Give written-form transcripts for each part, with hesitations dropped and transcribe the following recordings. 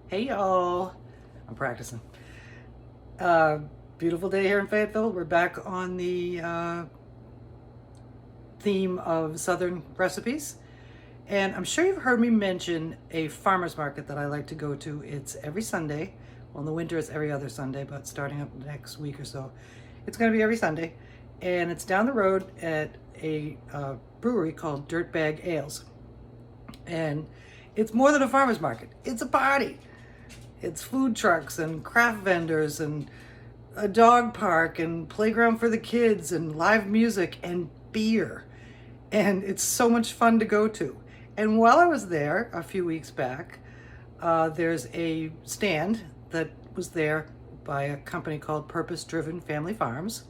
Hey y'all, I'm practicing. Uh, Beautiful day here in Fayetteville. We're back on the theme of Southern recipes. And I'm sure you've heard me mention a farmer's market that I like to go to. It's every Sunday. Well, in the winter it's every other Sunday, but starting up next week or so, it's going to be every Sunday. And it's down the road at a brewery called Dirtbag Ales. And it's more than a farmer's market, it's a party. It's food trucks and craft vendors and a dog park and playground for the kids and live music and beer. And it's so much fun to go to. And while I was there a few weeks back, there's a stand that was there by a company called Purpose Driven Family Farms.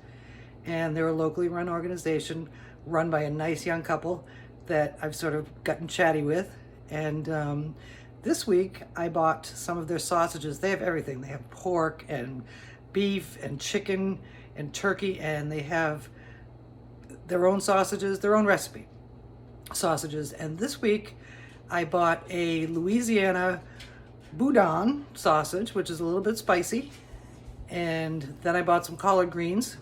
And they're a locally run organization run by a nice young couple that I've sort of gotten chatty with. And this week I bought some of their sausages. They have everything. They have pork and beef and chicken and turkey, and they have their own sausages, their own recipe sausages. And this week I bought a Louisiana Boudin sausage, which is a little bit spicy. And then I bought some collard greens,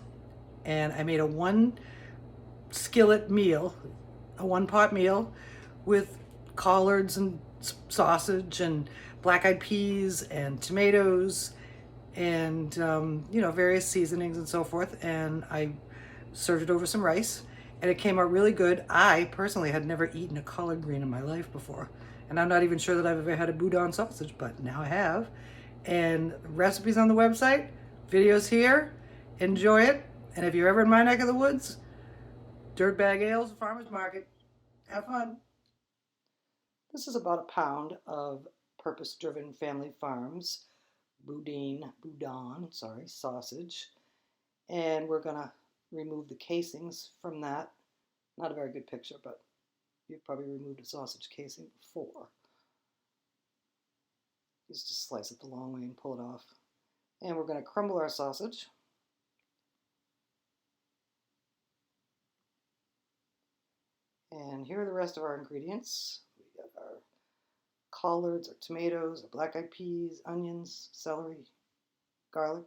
and I made a one skillet meal, a one pot meal with collards and sausage and black-eyed peas and tomatoes and various seasonings and so forth. And I served it over some rice, and it came out really good. I personally had never eaten a collard green in my life before, and I'm not even sure that I've ever had a Boudin sausage, but now I have. And recipes on the website, videos here. Enjoy it. And if you're ever in my neck of the woods, Dirtbag Ales, Farmers Market, have fun. This is about a pound of purpose-driven family farms Boudin, sorry, sausage. And we're gonna remove the casings from that. Not a very good picture, but you've probably removed a sausage casing before. Just slice it the long way and pull it off. And we're gonna crumble our sausage. And here are the rest of our ingredients. We got our collards, our tomatoes, our black-eyed peas, onions, celery, garlic.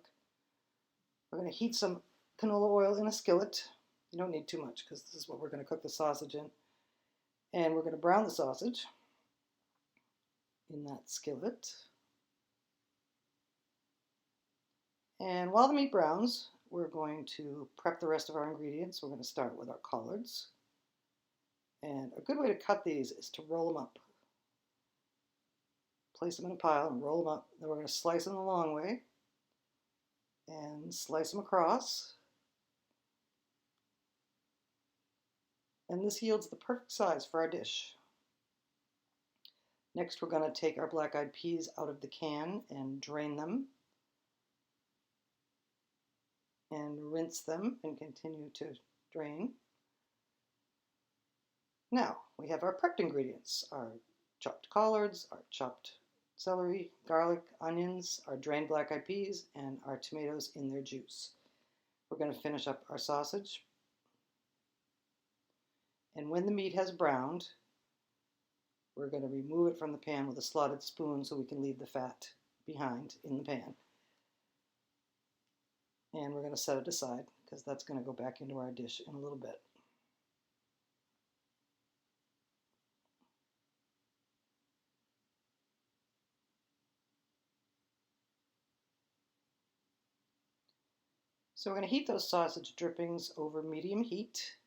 We're going to heat some canola oil in a skillet. You don't need too much because this is what we're going to cook the sausage in. And we're going to brown the sausage in that skillet. And while the meat browns, we're going to prep the rest of our ingredients. We're going to start with our collards. And a good way to cut these is to roll them up. Place them in a pile and roll them up. Then we're going to slice them the long way and slice them across. And this yields the perfect size for our dish. Next, we're going to take our black-eyed peas out of the can and drain them and rinse them and continue to drain. Now, we have our prepped ingredients, our chopped collards, our chopped celery, garlic, onions, our drained black-eyed peas, and our tomatoes in their juice. We're going to finish up our sausage. And when the meat has browned, we're going to remove it from the pan with a slotted spoon so we can leave the fat behind in the pan. And we're going to set it aside because that's going to go back into our dish in a little bit. So we're going to heat those sausage drippings over medium heat.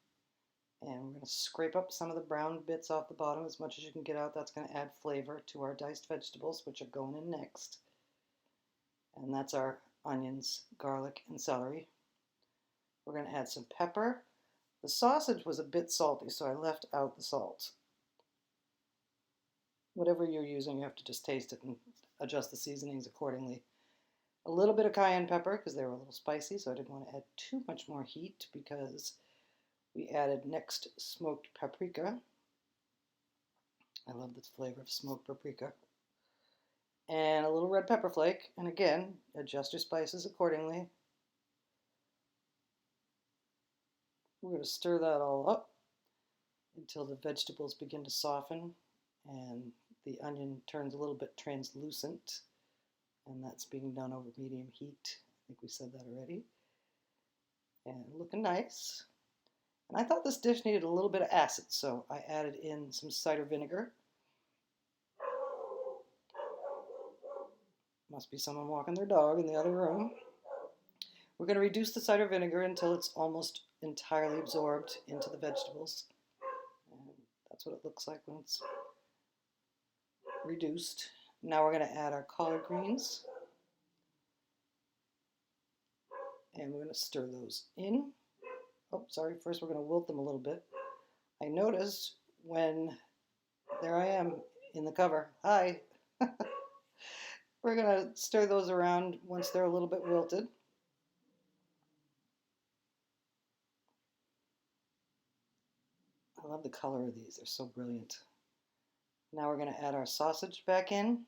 And we're going to scrape up some of the brown bits off the bottom as much as you can get out. That's going to add flavor to our diced vegetables, which are going in next. And that's our onions, garlic, and celery. We're going to add some pepper. The sausage was a bit salty, so I left out the salt. Whatever you're using, you have to just taste it and adjust the seasonings accordingly. A little bit of cayenne pepper because they were a little spicy, so I didn't want to add too much more heat because we added next smoked paprika. I love the flavor of smoked paprika. And a little red pepper flake. And again, adjust your spices accordingly. We're going to stir that all up until the vegetables begin to soften and the onion turns a little bit translucent. And that's being done over medium heat. I think we said that already. And looking nice. And I thought this dish needed a little bit of acid, so I added in some cider vinegar. Must be someone walking their dog in the other room. We're going to reduce the cider vinegar until it's almost entirely absorbed into the vegetables. And that's what it looks like when it's reduced. Now we're going to add our collard greens. And we're going to stir those in. Oh, sorry, first we're going to wilt them a little bit. I noticed when, there I am in the cover, hi. We're going to stir those around once they're a little bit wilted. I love the color of these, they're so brilliant. Now we're going to add our sausage back in.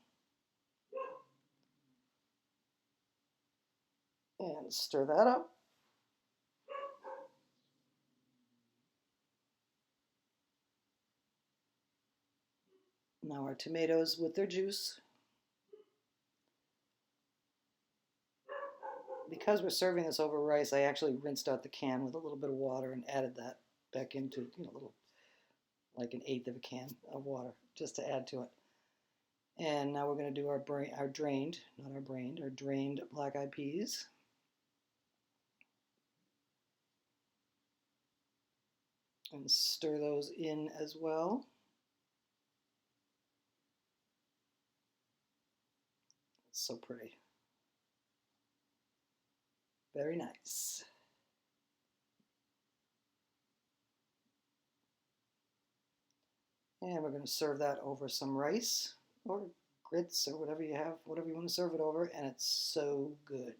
And stir that up. Now our tomatoes with their juice. Because we're serving this over rice, I actually rinsed out the can with a little bit of water and added that back into, a little, like an eighth of a can of water, just to add to it. And now we're going to do our drained black-eyed peas. And stir those in as well. It's so pretty. Very nice. And we're going to serve that over some rice or grits or whatever you have, whatever you want to serve it over, and it's so good.